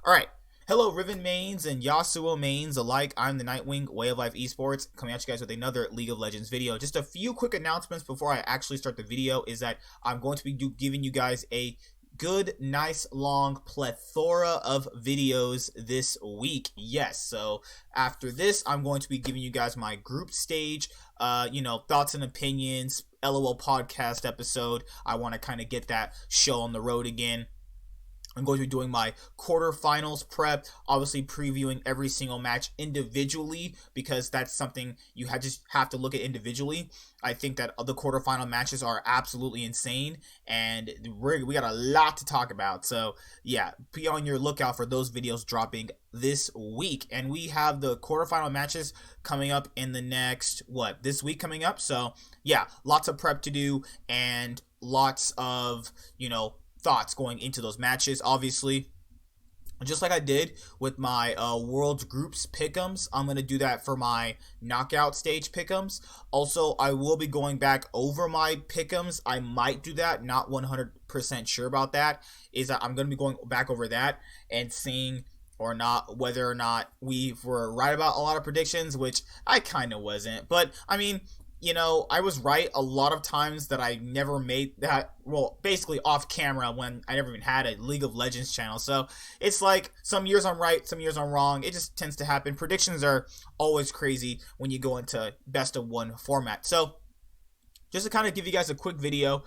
Alright, hello Riven mains and Yasuo mains alike. I'm the Nightwing, Way of Life Esports, coming at you guys with another League of Legends video. Just a few quick announcements before I actually start the video is that I'm going to be giving you guys a good, nice, long plethora of videos this week. Yes, so after this, I'm going to be giving you guys my group stage, thoughts and opinions, LOL podcast episode. I want to kind of get that show on the road again. I'm going to be doing my quarterfinals prep, obviously previewing every single match individually because that's something you just have to look at individually. I think that the quarterfinal matches are absolutely insane, and we got a lot to talk about. So yeah, be on your lookout for those videos dropping this week. And we have the quarterfinal matches coming up in the next, this week coming up. So yeah, lots of prep to do and lots of, thoughts going into those matches. Obviously, just like I did with my World Groups pick'ems, I'm going to do that for my knockout stage pick'ems. Also, I will be going back over my pick'ems. I might do that, not 100% sure about that, is that I'm going to be going back over that and seeing or not whether or not we were right about a lot of predictions, which I kind of wasn't. But, I mean, I was right a lot of times that I never made that, well, basically off camera when I never even had a League of Legends channel. So it's like some years I'm right, some years I'm wrong. It just tends to happen. Predictions are always crazy when you go into best of one format. So just to kind of give you guys a quick video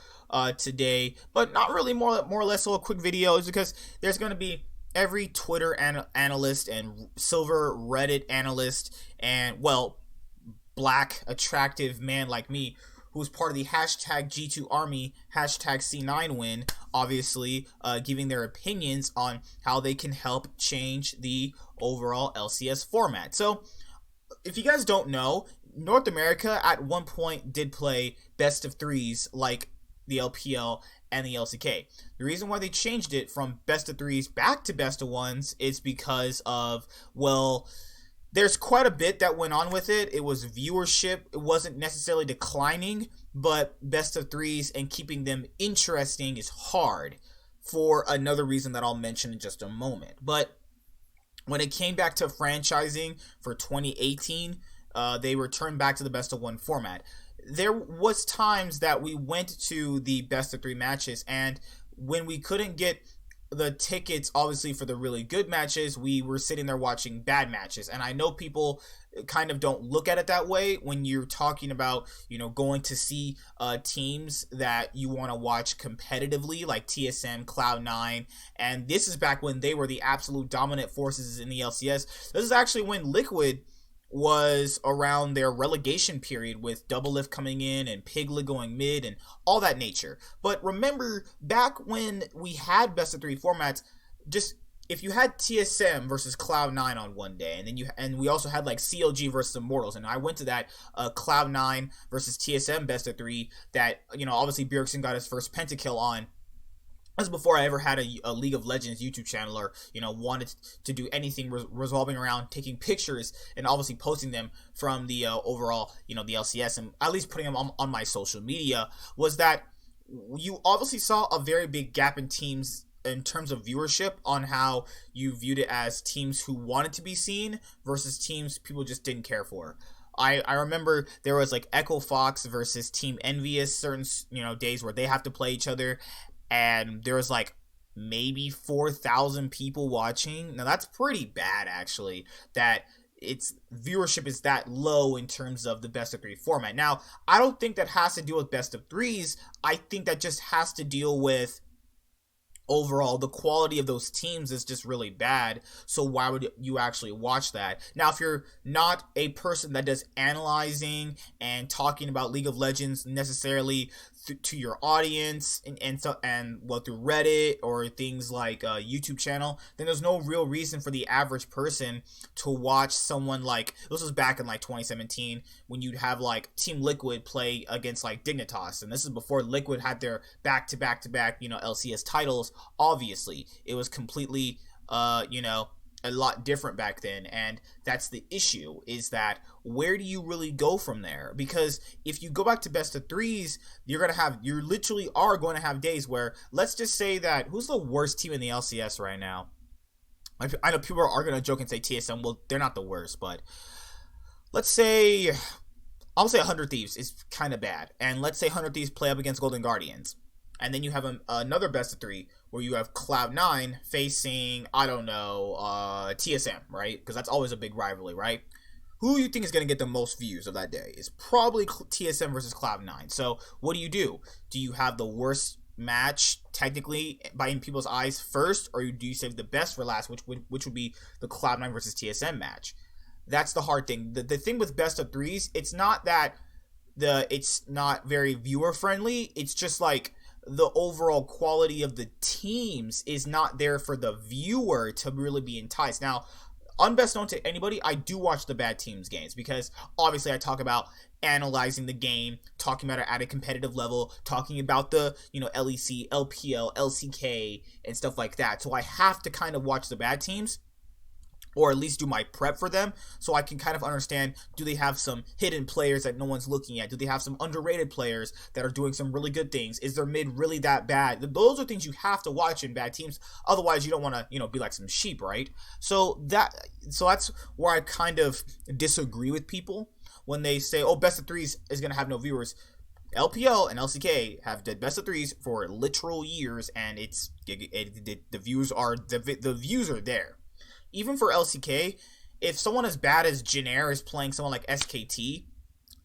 today, but not really more or less so a quick video, is because there's going to be every Twitter analyst and silver Reddit analyst and, well, black attractive man like me who's part of the hashtag G2 Army, hashtag C9 win, obviously giving their opinions on how they can help change the overall LCS format. So if you guys don't know, North America at one point did play best of threes like the LPL and the LCK. The reason why they changed it from best of threes back to best of ones is because of, well, there's quite a bit that went on with it. It was viewership. It wasn't necessarily declining, but best of threes and keeping them interesting is hard for another reason that I'll mention in just a moment. But when it came back to franchising for 2018, they returned back to the best of one format. There was times that we went to the best of three matches, and when we couldn't get the tickets, obviously, for the really good matches, we were sitting there watching bad matches. And I know people kind of don't look at it that way when you're talking about, going to see teams that you want to watch competitively, like TSM, Cloud9. And this is back when they were the absolute dominant forces in the LCS. This is actually when Liquid was around their relegation period, with Doublelift coming in and Piglet going mid and all that nature. But remember, back when we had best of three formats, just if you had TSM versus Cloud9 on one day, and we also had like CLG versus Immortals, and I went to that Cloud9 versus TSM best of three that, obviously Bjergsen got his first pentakill on. That's before I ever had a League of Legends YouTube channel, or, wanted to do anything revolving around taking pictures and obviously posting them from the overall, the LCS, and at least putting them on my social media. Was that you obviously saw a very big gap in teams in terms of viewership, on how you viewed it as teams who wanted to be seen versus teams people just didn't care for. I remember there was like Echo Fox versus Team Envious, certain, days where they have to play each other, and there was like maybe 4,000 people watching. Now that's pretty bad, actually, that its viewership is that low in terms of the best of three format. Now, I don't think that has to do with best of threes. I think that just has to deal with overall the quality of those teams is just really bad. So why would you actually watch that? Now, if you're not a person that does analyzing and talking about League of Legends necessarily to your audience and through Reddit or things like a YouTube channel, then there's no real reason for the average person to watch someone like, this was back in like 2017 when you'd have like Team Liquid play against like Dignitas, and this is before Liquid had their back-to-back LCS titles. Obviously, it was completely a lot different back then, and that's the issue, is that where do you really go from there? Because if you go back to best of threes, you literally are going to have days where, let's just say that, who's the worst team in the LCS right now? I know people are going to joke and say TSM. Well, they're not the worst, but let's say, I'll say 100 Thieves is kind of bad, and let's say 100 Thieves play up against Golden Guardians. And then you have another best of three where you have Cloud9 facing, I don't know, TSM, right? Because that's always a big rivalry, right? Who you think is going to get the most views of that day? Is probably TSM versus Cloud9. So what do? Do you have the worst match, technically, in people's eyes first? Or do you save the best for last, which would be the Cloud9 versus TSM match? That's the hard thing. The thing with best of threes, it's not that it's not very viewer friendly. It's just like the overall quality of the teams is not there for the viewer to really be enticed. Now, unbest known to anybody, I do watch the bad teams games because obviously I talk about analyzing the game, talking about it at a competitive level, talking about the, LEC, LPL, LCK, and stuff like that. So I have to kind of watch the bad teams, or at least do my prep for them, so I can kind of understand, do they have some hidden players that no one's looking at? Do they have some underrated players that are doing some really good things? Is their mid really that bad? Those are things you have to watch in bad teams. Otherwise, you don't want to, be like some sheep, right? So that's where I kind of disagree with people when they say, oh, best of threes is going to have no viewers. LPL and LCK have did best of threes for literal years, and the views are there. Even for LCK, if someone as bad as Jinair is playing someone like SKT,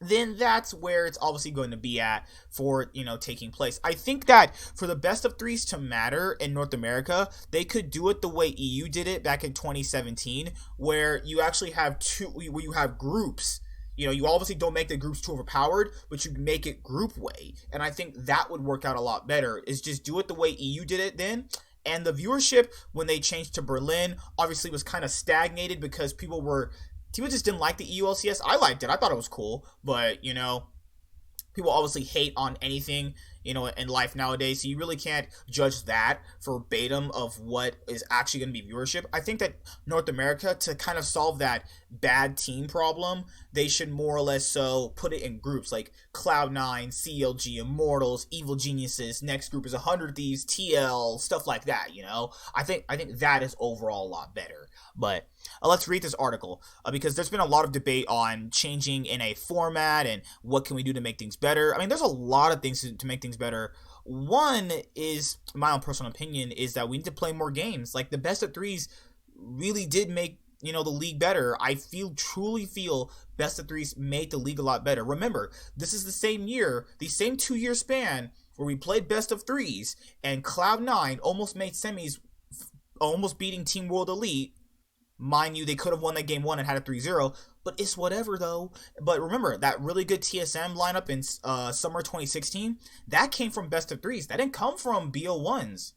then that's where it's obviously going to be at for, taking place. I think that for the best of threes to matter in North America, they could do it the way EU did it back in 2017, where you actually have where you have groups. You obviously don't make the groups too overpowered, but you make it group way. And I think that would work out a lot better, is just do it the way EU did it then. And the viewership, when they changed to Berlin, obviously was kind of stagnated because people just didn't like the EU LCS. I liked it. I thought it was cool. But, people obviously hate on anything, in life nowadays. So you really can't judge that verbatim of what is actually going to be viewership. I think that North America, to kind of solve that bad team problem, they should more or less so put it in groups like Cloud9, CLG, Immortals, Evil Geniuses. Next group is 100 Thieves, TL, stuff like that. I think that is overall a lot better. But let's read this article because there's been a lot of debate on changing in a format and what can we do to make things better. I mean, there's a lot of things to make things better. One is, my own personal opinion, is that we need to play more games. Like, the best of threes really did make, the league better. I truly feel best of threes made the league a lot better. Remember, this is the same 2-year span where we played best of threes, and Cloud9 almost made semis, almost beating Team World Elite. Mind you, they could have won that game 1 and had a 3-0, but it's whatever, though. But remember, that really good TSM lineup in summer 2016, that came from best of threes. That didn't come from BO1s,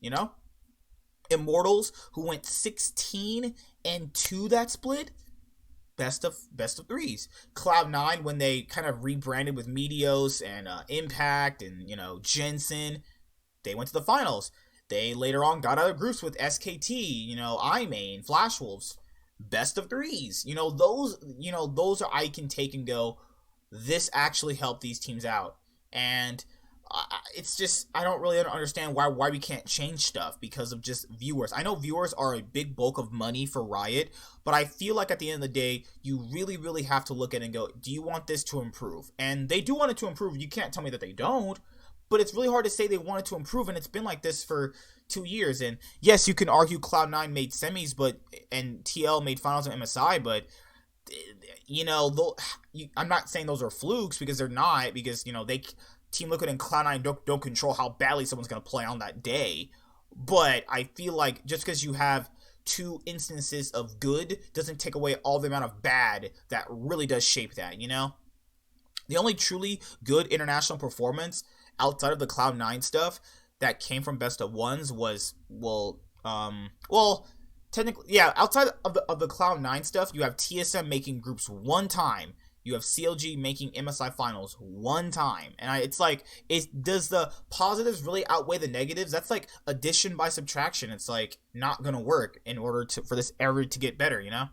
Immortals, who went 16-2 that split, best of threes. Cloud9, when they kind of rebranded with Meteos and Impact and, Jensen, they went to the finals. They later on got out of groups with SKT, iMain, Flash Wolves. Best of threes. Those are, I can take and go, this actually helped these teams out. And it's just, I don't really understand why we can't change stuff because of just viewers. I know viewers are a big bulk of money for Riot, but I feel like at the end of the day, you really, really have to look at it and go, do you want this to improve? And they do want it to improve. You can't tell me that they don't. But it's really hard to say they wanted to improve, and it's been like this for 2 years. And yes, you can argue Cloud9 made semis, and TL made finals and MSI, but I'm not saying those are flukes because they're not, because Team Liquid and Cloud9 don't control how badly someone's going to play on that day. But I feel like just because you have 2 instances of good doesn't take away all the amount of bad that really does shape that. The only truly good international performance outside of the Cloud9 stuff that came from best of ones was, technically, yeah, outside of the Cloud9 stuff, you have TSM making groups one time, You have CLG making MSI finals one time. And it's like, does the positives really outweigh the negatives? That's like addition by subtraction. It's like not going to work in order for this ever to get better, you know?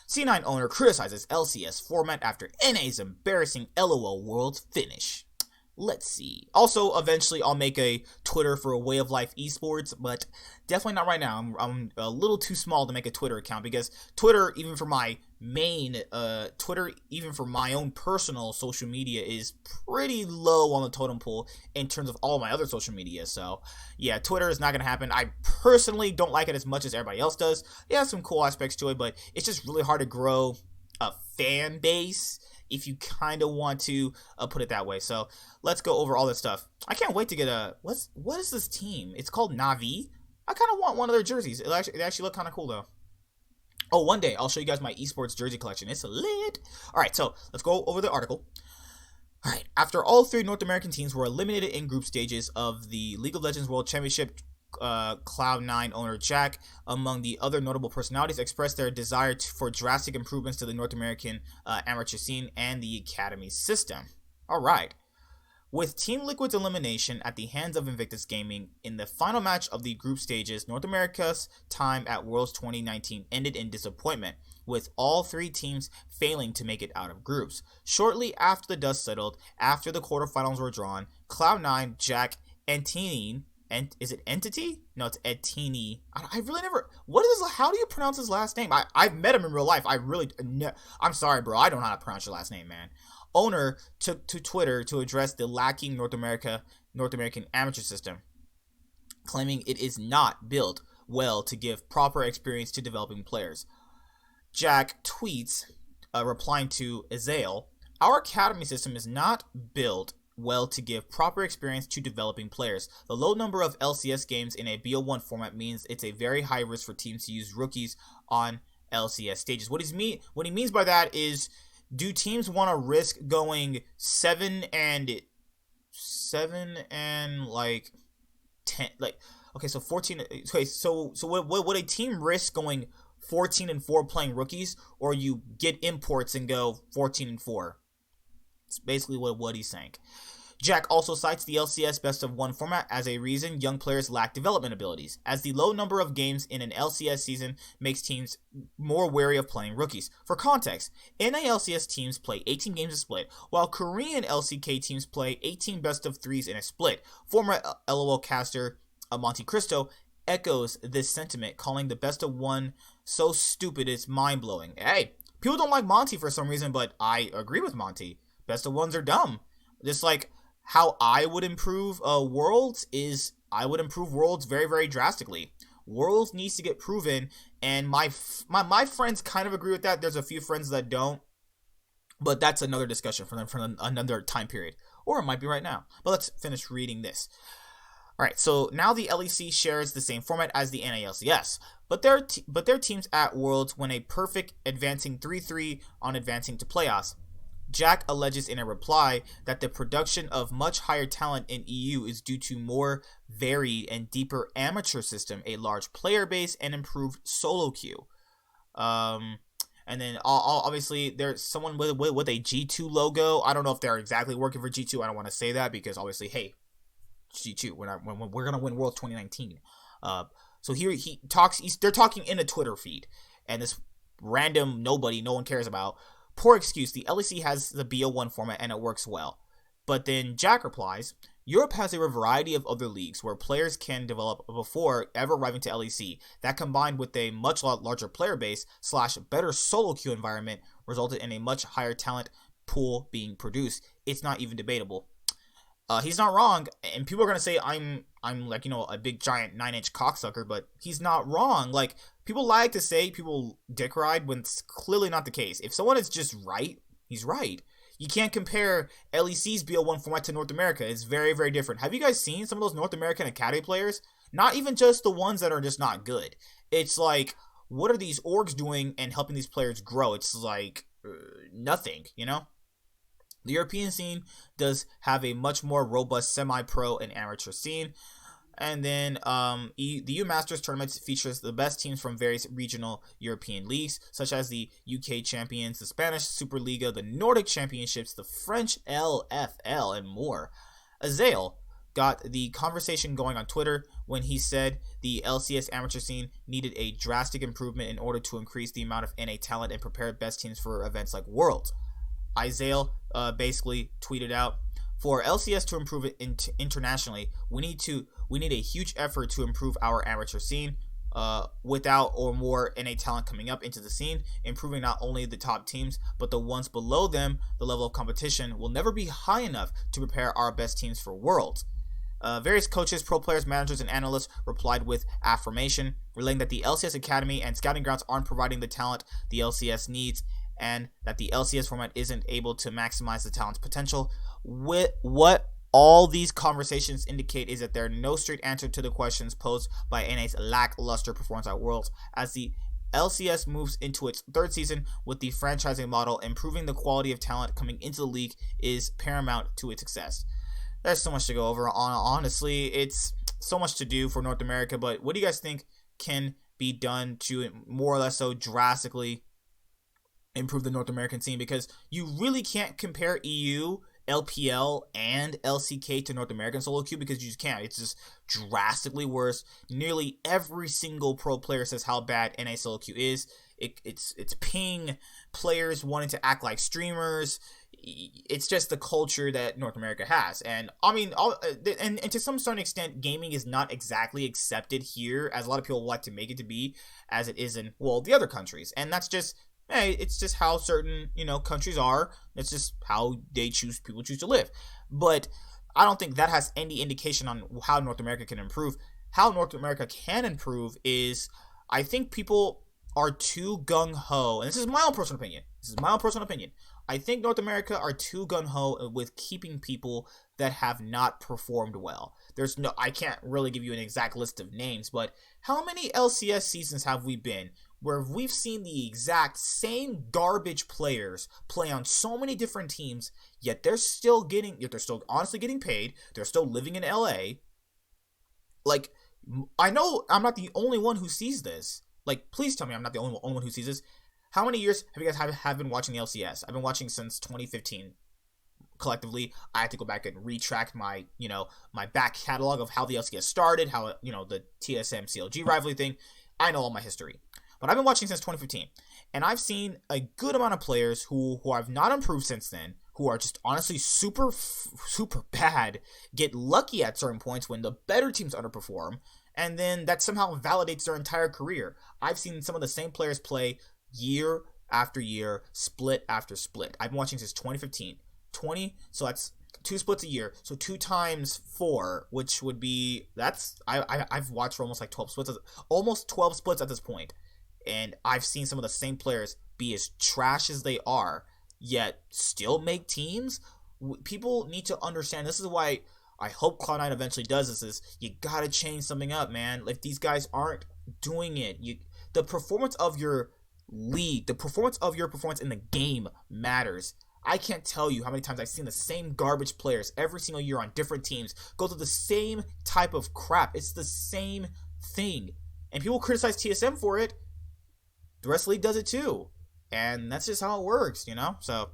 C9 owner criticizes LCS format after NA's embarrassing LOL Worlds finish. Let's see. Also, eventually, I'll make a Twitter for a Way of Life Esports, but definitely not right now. I'm a little too small to make a Twitter account because Twitter, even for my own personal social media, is pretty low on the totem pole in terms of all my other social media. So, yeah, Twitter is not going to happen. I personally don't like it as much as everybody else does. It has some cool aspects to it, but it's just really hard to grow a fan base if you kind of want to put it that way. So let's go over all this stuff. I can't wait to get what is this team? It's called Navi. I kind of want one of their jerseys. It actually look kind of cool though. Oh, one day I'll show you guys my esports jersey collection. It's lit. All right, so let's go over the article. All right, after all 3 North American teams were eliminated in group stages of the League of Legends World Championship, Cloud9 owner Jack, among the other notable personalities, expressed their desire for drastic improvements to the North American amateur scene and the academy system. Alright. With Team Liquid's elimination at the hands of Invictus Gaming in the final match of the group stages, North America's time at Worlds 2019 ended in disappointment, with all 3 teams failing to make it out of groups. Shortly after the dust settled, after the quarterfinals were drawn, Cloud9, Jack, and Team and is it Entity? No, it's Etini. I really never. What is? How do you pronounce his last name? I've met him in real life. I'm sorry, bro. I don't know how to pronounce your last name, man. Owner took to Twitter to address the lacking North American amateur system, claiming it is not built well to give proper experience to developing players. Jack tweets, replying to Azael, "Our academy system is not built well to give proper experience to developing players. The low number of LCS games in a BO1 format means it's a very high risk for teams to use rookies on LCS stages." What he means by that is, do teams want to risk going 7 and like 10, like, okay, so 14, okay, so would a team risk going 14-4 playing rookies, or you get imports and go 14-4? It's basically what he's saying. Jack also cites the LCS Best of 1 format as a reason young players lack development abilities, as the low number of games in an LCS season makes teams more wary of playing rookies. For context, NA LCS teams play 18 games a split, while Korean LCK teams play 18 best of 3s in a split. Former LOL caster Monte Cristo echoes this sentiment, calling the Best of 1 so stupid it's mind-blowing. Hey, people don't like Monty for some reason, but I agree with Monty. Best of 1s are dumb. Just like how I would improve Worlds is, I would improve Worlds very, very drastically. Worlds needs to get proven, and my friends kind of agree with that. There's a few friends that don't, but that's another discussion for them from another time period, or it might be right now. But let's finish reading this. All right, so now the LEC shares the same format as the NALCS, but their teams at Worlds win a perfect, advancing 3-3 on advancing to playoffs. Jack alleges in a reply that the production of much higher talent in EU is due to more varied and deeper amateur system, a large player base, and improved solo queue. And then obviously there's someone with a G2 logo. I don't know if they're exactly working for G2. I don't want to say that because obviously, hey, G2, we're gonna win World 2019. So here he talks. They're talking in a Twitter feed, and this random nobody no one cares about. Poor excuse, the LEC has the BO1 format and it works well. But then Jack replies, Europe has a variety of other leagues where players can develop before ever arriving to LEC. That combined with a much larger player base / better solo queue environment resulted in a much higher talent pool being produced. It's not even debatable. He's not wrong, and people are gonna say I'm like, you know, a big giant 9-inch cocksucker, but he's not wrong. Like, people like to say people dick ride when it's clearly not the case. If someone is just right, he's right. You can't compare LEC's BO1 format to North America. It's very, very different. Have you guys seen some of those North American Academy players? Not even just the ones that are just not good. It's like, what are these orgs doing and helping these players grow? It's like nothing, you know? The European scene does have a much more robust semi-pro and amateur scene. And then the EU Masters tournament features the best teams from various regional European leagues, such as the UK Champions, the Spanish Superliga, the Nordic Championships, the French LFL, and more. Azael got the conversation going on Twitter when he said the LCS amateur scene needed a drastic improvement in order to increase the amount of NA talent and prepare best teams for events like Worlds. Azael basically tweeted out, "For LCS to improve it internationally, we need a huge effort to improve our amateur scene. Without or more NA talent coming up into the scene, improving not only the top teams, but the ones below them, the level of competition will never be high enough to prepare our best teams for Worlds." Various coaches, pro players, managers, and analysts replied with affirmation, relaying that the LCS Academy and scouting grounds aren't providing the talent the LCS needs, and that the LCS format isn't able to maximize the talent's potential. What all these conversations indicate is that there are no straight answer to the questions posed by NA's lackluster performance at Worlds. As the LCS moves into its third season with the franchising model, improving the quality of talent coming into the league is paramount to its success. There's so much to go over. Honestly, it's so much to do for North America, but what do you guys think can be done to more or less so drastically improve the North American scene? Because you really can't compare EU, LPL, and LCK to North American solo queue because you just can't. It's just drastically worse. Nearly every single pro player says how bad NA solo queue is. It's ping, players wanting to act like streamers. It's just the culture that North America has. And I mean, and to some certain extent, gaming is not exactly accepted here as a lot of people like to make it to be, as it is in, well, the other countries. And that's just, hey, it's just how certain, countries are. It's just how people choose to live. But I don't think that has any indication on how North America can improve. How North America can improve is, I think people are too gung-ho, and this is my own personal opinion. I think North America are too gung-ho with keeping people that have not performed well. I can't really give you an exact list of names, but how many LCS seasons have we been where we've seen the exact same garbage players play on so many different teams, yet they're still honestly getting paid, they're still living in LA? Like, I know I'm not the only one who sees this. Like, please tell me I'm not the only one who sees this. How many years have you guys have been watching the LCS? I've been watching since 2015. Collectively, I had to go back and retract my, my back catalog of how the LCS started, how, the TSM CLG rivalry thing. I know all my history. But I've been watching since 2015. And I've seen a good amount of players who have not improved since then, who are just honestly super bad, get lucky at certain points when the better teams underperform, and then that somehow validates their entire career. I've seen some of the same players play year after year, split after split. I've been watching since 2015. 20, so that's 2 splits a year. So 2 times 4, which would be, I've watched for almost like 12 splits, almost 12 splits at this point. And I've seen some of the same players be as trash as they are, yet still make teams. People need to understand, this is why I hope Cloud9 eventually does this, is you gotta change something up, man. If these guys aren't doing it, the performance of your league, the performance of your performance in the game matters. I can't tell you how many times I've seen the same garbage players every single year on different teams go through the same type of crap. It's the same thing. And people criticize TSM for it. The rest of the league does it too. And that's just how it works, So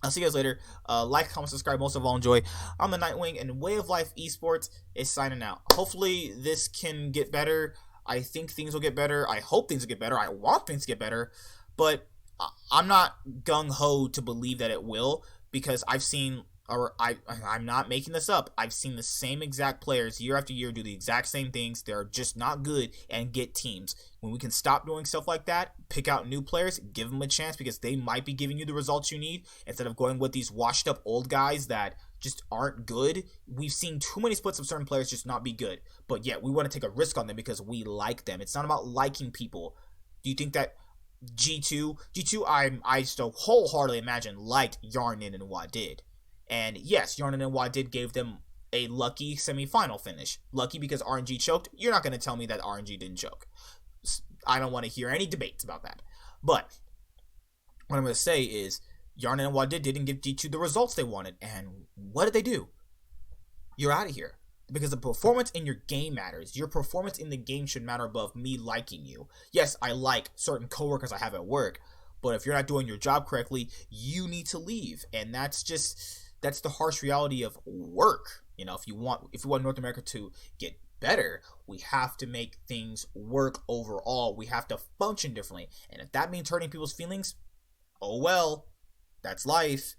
I'll see you guys later. Like, comment, subscribe. Most of all, enjoy. I'm the Nightwing, and Way of Life Esports is signing out. Hopefully this can get better. I think things will get better. I hope things will get better. I want things to get better. But I'm not gung-ho to believe that it will, because I'm not making this up. I've seen the same exact players year after year do the exact same things. They're just not good and get teams. When we can stop doing stuff like that, pick out new players, give them a chance, because they might be giving you the results you need, instead of going with these washed up old guys that just aren't good. We've seen too many splits of certain players just not be good, but yet we want to take a risk on them because we like them. It's not about liking people. Do you think that G2, I still wholeheartedly imagine liked Yarnin and Wadid. And yes, Yarnin and Wadid gave them a lucky semifinal finish. Lucky because RNG choked. You're not going to tell me that RNG didn't choke. I don't want to hear any debates about that. But what I'm going to say is Yarnin and Wadid didn't give G2 the results they wanted. And what did they do? You're out of here. because the performance in your game matters. Your performance in the game should matter above me liking you. Yes, I like certain coworkers I have at work, but if you're not doing your job correctly, you need to leave. And that's the harsh reality of work. You know, if you want North America to get better, we have to make things work overall. We have to function differently. And if that means hurting people's feelings, oh well, that's life.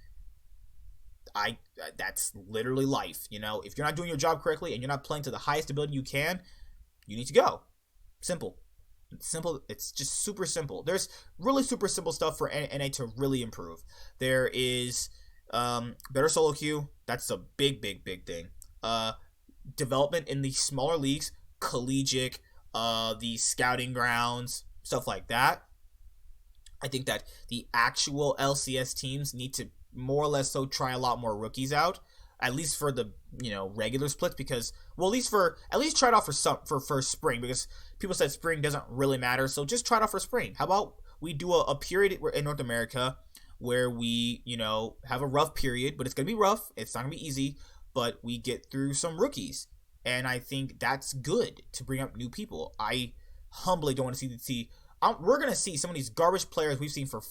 I That's literally life. You know, if you're not doing your job correctly and you're not playing to the highest ability you can, you need to go. Simple. Simple. It's just super simple. There's really super simple stuff for NA to really improve. There is better solo queue. That's a big thing. Development in the smaller leagues, collegiate, the scouting grounds, stuff like that. I think that the actual LCS teams need to more or less so try a lot more rookies out, at least for the regular splits, because well, at least try it out for spring, because people said spring doesn't really matter, so just try it out for spring. How about we do a period in North America where we have a rough period, but it's gonna be rough. It's not gonna be easy, but we get through some rookies, and I think that's good to bring up new people. I humbly don't want to see we're gonna see some of these garbage players we've seen for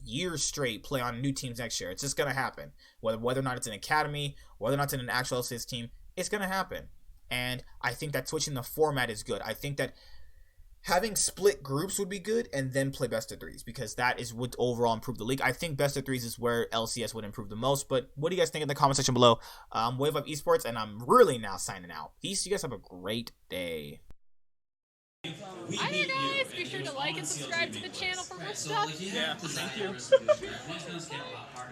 years straight play on new teams next year. It's just gonna happen. Whether or not it's an academy, whether or not it's in an actual LCS team, it's gonna happen. And I think that switching the format is good. I think that having split groups would be good, and then play best of threes, because that is what overall improve the league. I think best of threes is where LCS would improve the most. But what do you guys think in the comment section below? Wave Life Esports, and I'm really now signing out. Peace. You guys have a great day. Hi there guys, be sure to like and subscribe to the channel for more stuff. Yeah, thank you.